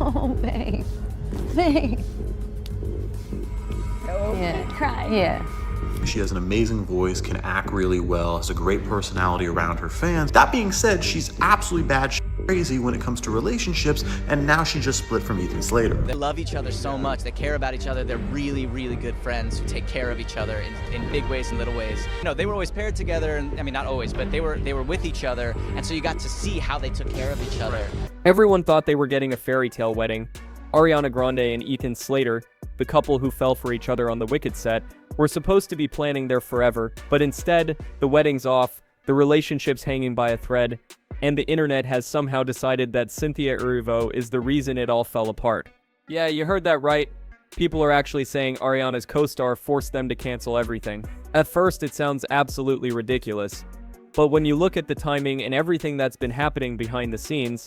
Oh, babe. Babe. Oh, Yeah. Cry. Yeah. She has an amazing voice, can act really well, has a great personality around her fans. That being said, she's absolutely crazy when it comes to relationships, and now she just split from Ethan Slater. They love each other so much. They care about each other. They're really, really good friends who take care of each other in big ways and little ways. You know, they were always paired together, and I mean, not always, but they were with each other, and so you got to see how they took care of each other. Everyone thought they were getting a fairy tale wedding. Ariana Grande and Ethan Slater, the couple who fell for each other on the Wicked set, were supposed to be planning their forever, but instead, the wedding's off, the relationship's hanging by a thread, and the internet has somehow decided that Cynthia Erivo is the reason it all fell apart. Yeah, you heard that right. People are actually saying Ariana's co-star forced them to cancel everything. At first, it sounds absolutely ridiculous, but when you look at the timing and everything that's been happening behind the scenes,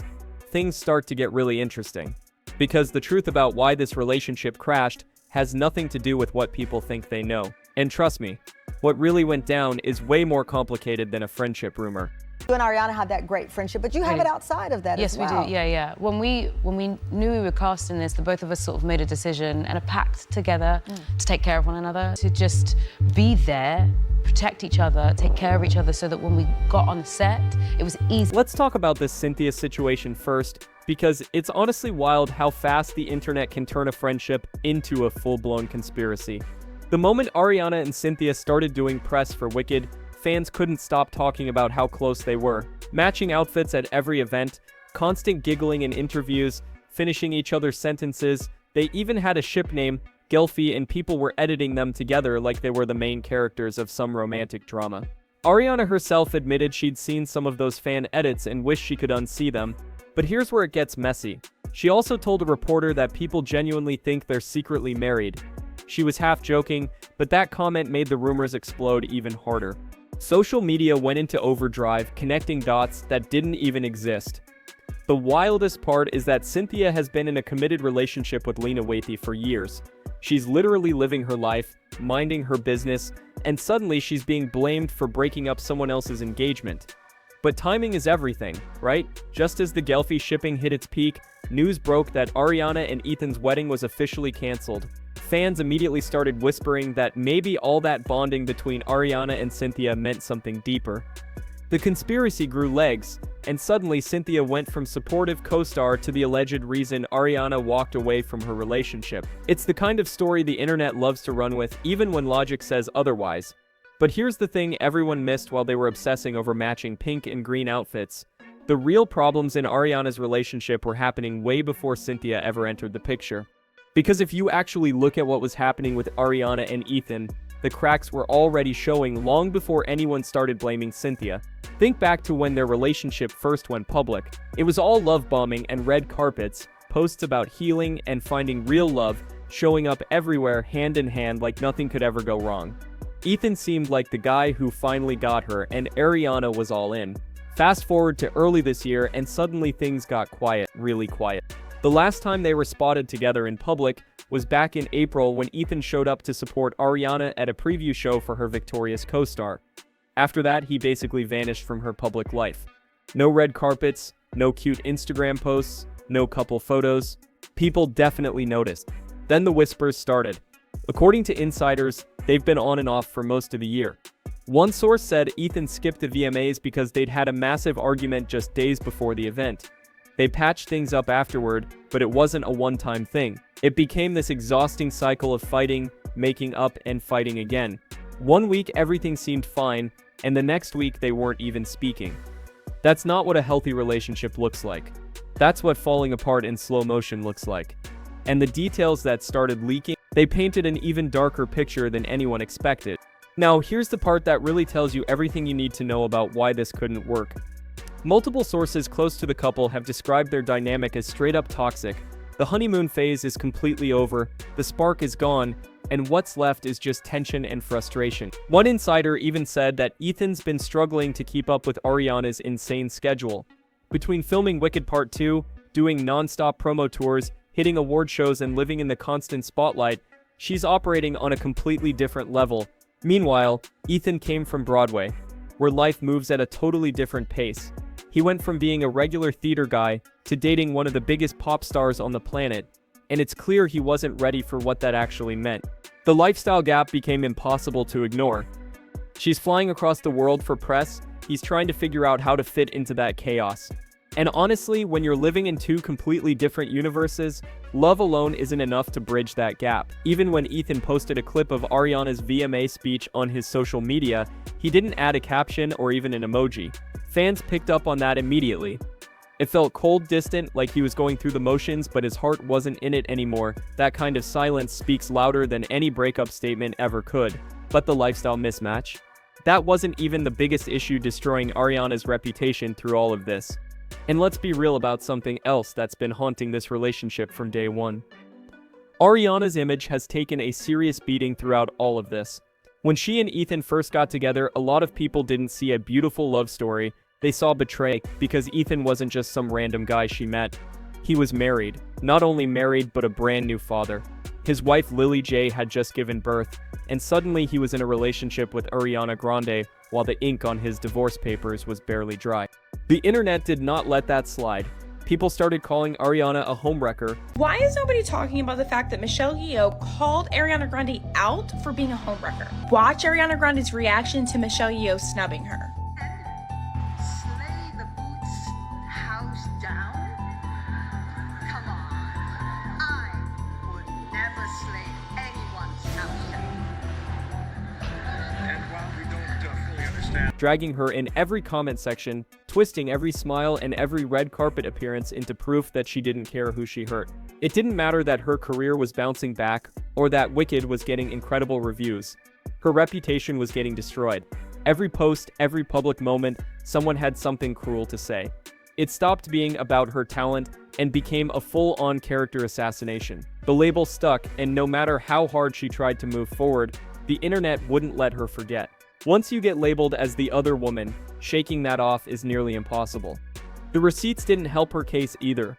things start to get really interesting. Because the truth about why this relationship crashed has nothing to do with what people think they know. And trust me, what really went down is way more complicated than a friendship rumor. You and Ariana have that great friendship, but you have it outside of that yes, as well. Yes, we do. Yeah. When we knew we were casting this, the both of us sort of made a decision and a pact together to take care of one another, to just be there, protect each other, take care of each other, so that when we got on the set, it was easy. Let's talk about this Cynthia situation first, because it's honestly wild how fast the internet can turn a friendship into a full-blown conspiracy. The moment Ariana and Cynthia started doing press for Wicked, fans couldn't stop talking about how close they were. Matching outfits at every event, constant giggling in interviews, finishing each other's sentences. They even had a ship name, Gelfie, and people were editing them together like they were the main characters of some romantic drama. Ariana herself admitted she'd seen some of those fan edits and wished she could unsee them. But here's where it gets messy. She also told a reporter that people genuinely think they're secretly married. She was half joking, but that comment made the rumors explode even harder. Social media went into overdrive, connecting dots that didn't even exist. The wildest part is that Cynthia has been in a committed relationship with Lena Waithe for years. She's literally living her life, minding her business, and suddenly she's being blamed for breaking up someone else's engagement. But timing is everything, right? Just as the Gelfie shipping hit its peak, news broke that Ariana and Ethan's wedding was officially canceled. Fans immediately started whispering that maybe all that bonding between Ariana and Cynthia meant something deeper. The conspiracy grew legs, and suddenly Cynthia went from supportive co-star to the alleged reason Ariana walked away from her relationship. It's the kind of story the internet loves to run with, even when logic says otherwise. But here's the thing everyone missed while they were obsessing over matching pink and green outfits. The real problems in Ariana's relationship were happening way before Cynthia ever entered the picture. Because if you actually look at what was happening with Ariana and Ethan, the cracks were already showing long before anyone started blaming Cynthia. Think back to when their relationship first went public. It was all love bombing and red carpets, posts about healing and finding real love, showing up everywhere hand in hand like nothing could ever go wrong. Ethan seemed like the guy who finally got her, and Ariana was all in. Fast forward to early this year, and suddenly things got quiet, really quiet. The last time they were spotted together in public was back in April when Ethan showed up to support Ariana at a preview show for her victorious co-star. After that, he basically vanished from her public life. No red carpets, no cute Instagram posts, no couple photos. People definitely noticed. Then the whispers started. According to insiders, they've been on and off for most of the year. One source said Ethan skipped the VMAs because they'd had a massive argument just days before the event. They patched things up afterward, but it wasn't a one-time thing. It became this exhausting cycle of fighting, making up, and fighting again. One week everything seemed fine, and the next week they weren't even speaking. That's not what a healthy relationship looks like. That's what falling apart in slow motion looks like. And the details that started leaking, they painted an even darker picture than anyone expected. Now, here's the part that really tells you everything you need to know about why this couldn't work. Multiple sources close to the couple have described their dynamic as straight up toxic. The honeymoon phase is completely over, the spark is gone, and what's left is just tension and frustration. One insider even said that Ethan's been struggling to keep up with Ariana's insane schedule. Between filming Wicked Part 2, doing non-stop promo tours, hitting award shows, and living in the constant spotlight, she's operating on a completely different level. Meanwhile, Ethan came from Broadway. where life moves at a totally different pace. He went from being a regular theater guy to dating one of the biggest pop stars on the planet, and it's clear he wasn't ready for what that actually meant. The lifestyle gap became impossible to ignore. She's flying across the world for press, he's trying to figure out how to fit into that chaos. And honestly, when you're living in two completely different universes, love alone isn't enough to bridge that gap. Even when Ethan posted a clip of Ariana's VMA speech on his social media, he didn't add a caption or even an emoji. Fans picked up on that immediately. It felt cold, distant, like he was going through the motions, but his heart wasn't in it anymore. That kind of silence speaks louder than any breakup statement ever could. But the lifestyle mismatch? That wasn't even the biggest issue destroying Ariana's reputation through all of this. And let's be real about something else that's been haunting this relationship from day one. Ariana's image has taken a serious beating throughout all of this. When she and Ethan first got together, a lot of people didn't see a beautiful love story. They saw betrayal, because Ethan wasn't just some random guy she met. He was married. Not only married, but a brand new father. His wife Lily J had just given birth, and suddenly he was in a relationship with Ariana Grande while the ink on his divorce papers was barely dry. The internet did not let that slide. People started calling Ariana a homewrecker. Why is nobody talking about the fact that Michelle Yeoh called Ariana Grande out for being a homewrecker? Watch Ariana Grande's reaction to Michelle Yeoh snubbing her. Slay the boots house down? Come on. I would never slay anyone's house down. And while we don't fully understand, Dragging her in every comment section, twisting every smile and every red carpet appearance into proof that she didn't care who she hurt. It didn't matter that her career was bouncing back or that Wicked was getting incredible reviews. Her reputation was getting destroyed. Every post, every public moment, someone had something cruel to say. It stopped being about her talent and became a full-on character assassination. The label stuck, and no matter how hard she tried to move forward, the internet wouldn't let her forget. Once you get labeled as the other woman, shaking that off is nearly impossible. The receipts didn't help her case either.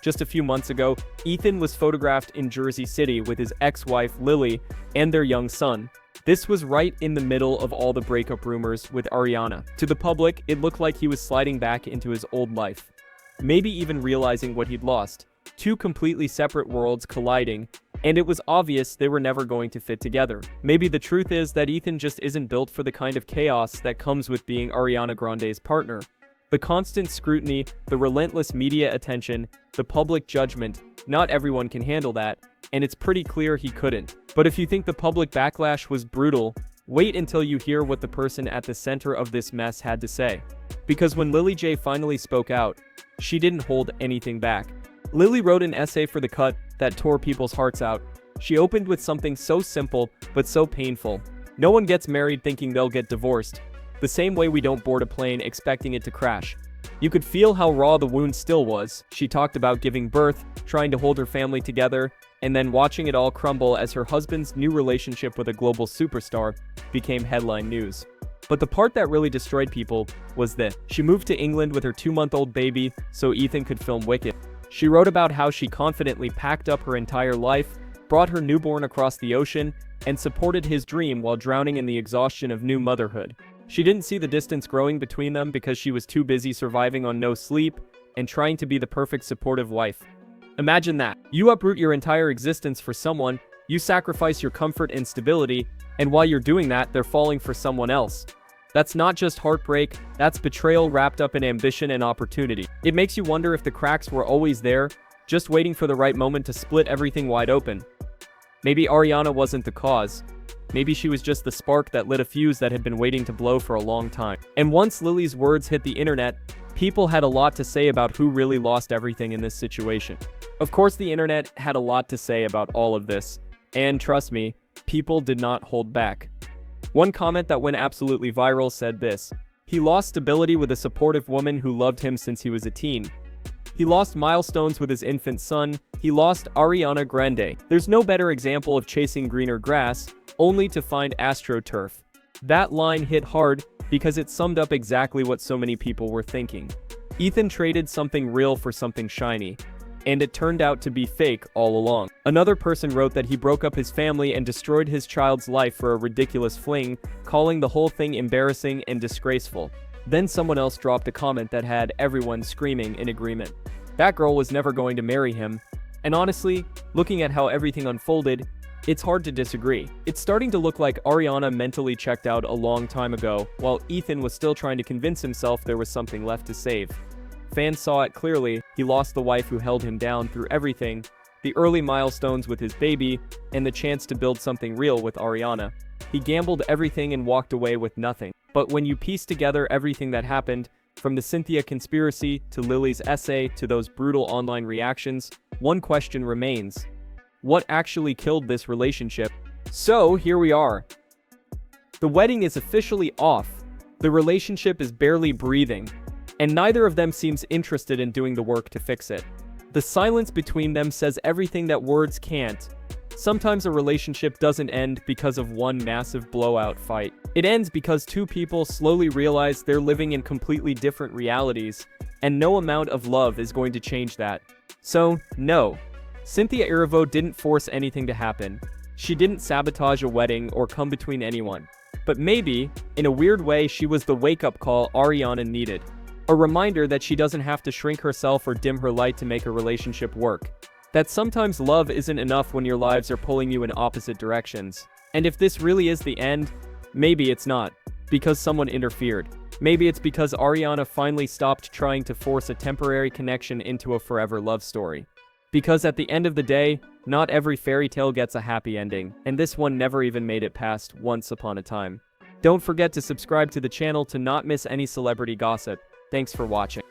Just a few months ago, Ethan was photographed in Jersey City with his ex-wife Lily and their young son. This was right in the middle of all the breakup rumors with Ariana. To the public, it looked like he was sliding back into his old life, maybe even realizing what he'd lost. Two completely separate worlds colliding, and it was obvious they were never going to fit together. Maybe the truth is that Ethan just isn't built for the kind of chaos that comes with being Ariana Grande's partner. The constant scrutiny, the relentless media attention, the public judgment, not everyone can handle that, and it's pretty clear he couldn't. But if you think the public backlash was brutal, wait until you hear what the person at the center of this mess had to say. Because when Lily J finally spoke out, she didn't hold anything back. Lily wrote an essay for The Cut that tore people's hearts out. She opened with something so simple, but so painful. No one gets married thinking they'll get divorced. The same way we don't board a plane expecting it to crash. You could feel how raw the wound still was. She talked about giving birth, trying to hold her family together, and then watching it all crumble as her husband's new relationship with a global superstar became headline news. But the part that really destroyed people was this. She moved to England with her 2-month-old baby so Ethan could film Wicked. She wrote about how she confidently packed up her entire life, brought her newborn across the ocean, and supported his dream while drowning in the exhaustion of new motherhood. She didn't see the distance growing between them because she was too busy surviving on no sleep and trying to be the perfect supportive wife. Imagine that. You uproot your entire existence for someone, you sacrifice your comfort and stability, and while you're doing that, they're falling for someone else. That's not just heartbreak, that's betrayal wrapped up in ambition and opportunity. It makes you wonder if the cracks were always there, just waiting for the right moment to split everything wide open. Maybe Ariana wasn't the cause. Maybe she was just the spark that lit a fuse that had been waiting to blow for a long time. And once Lily's words hit the internet, people had a lot to say about who really lost everything in this situation. Of course, the internet had a lot to say about all of this. And trust me, people did not hold back. One comment that went absolutely viral said this: "He lost stability with a supportive woman who loved him since he was a teen. He lost milestones with his infant son. He lost Ariana Grande. There's no better example of chasing greener grass, only to find AstroTurf." That line hit hard because it summed up exactly what so many people were thinking. Ethan traded something real for something shiny. and it turned out to be fake all along. Another person wrote that he broke up his family and destroyed his child's life for a ridiculous fling, calling the whole thing embarrassing and disgraceful. Then someone else dropped a comment that had everyone screaming in agreement. That girl was never going to marry him, and honestly, looking at how everything unfolded, it's hard to disagree. It's starting to look like Ariana mentally checked out a long time ago, while Ethan was still trying to convince himself there was something left to save. Fans saw it clearly. He lost the wife who held him down through everything, the early milestones with his baby, and the chance to build something real with Ariana. He gambled everything and walked away with nothing. But when you piece together everything that happened, from the Cynthia conspiracy to Lily's essay to those brutal online reactions, one question remains. What actually killed this relationship? So here we are. The wedding is officially off. The relationship is barely breathing, and neither of them seems interested in doing the work to fix it. The silence between them says everything that words can't. Sometimes a relationship doesn't end because of one massive blowout fight. It ends because two people slowly realize they're living in completely different realities, and no amount of love is going to change that. So, no. Cynthia Erivo didn't force anything to happen. She didn't sabotage a wedding or come between anyone. But maybe, in a weird way, she was the wake-up call Ariana needed. A reminder that she doesn't have to shrink herself or dim her light to make a relationship work. That sometimes love isn't enough when your lives are pulling you in opposite directions. And if this really is the end, maybe it's not, because someone interfered. Maybe it's because Ariana finally stopped trying to force a temporary connection into a forever love story. Because at the end of the day, not every fairy tale gets a happy ending, and this one never even made it past Once Upon a Time. Don't forget to subscribe to the channel to not miss any celebrity gossip. Thanks for watching.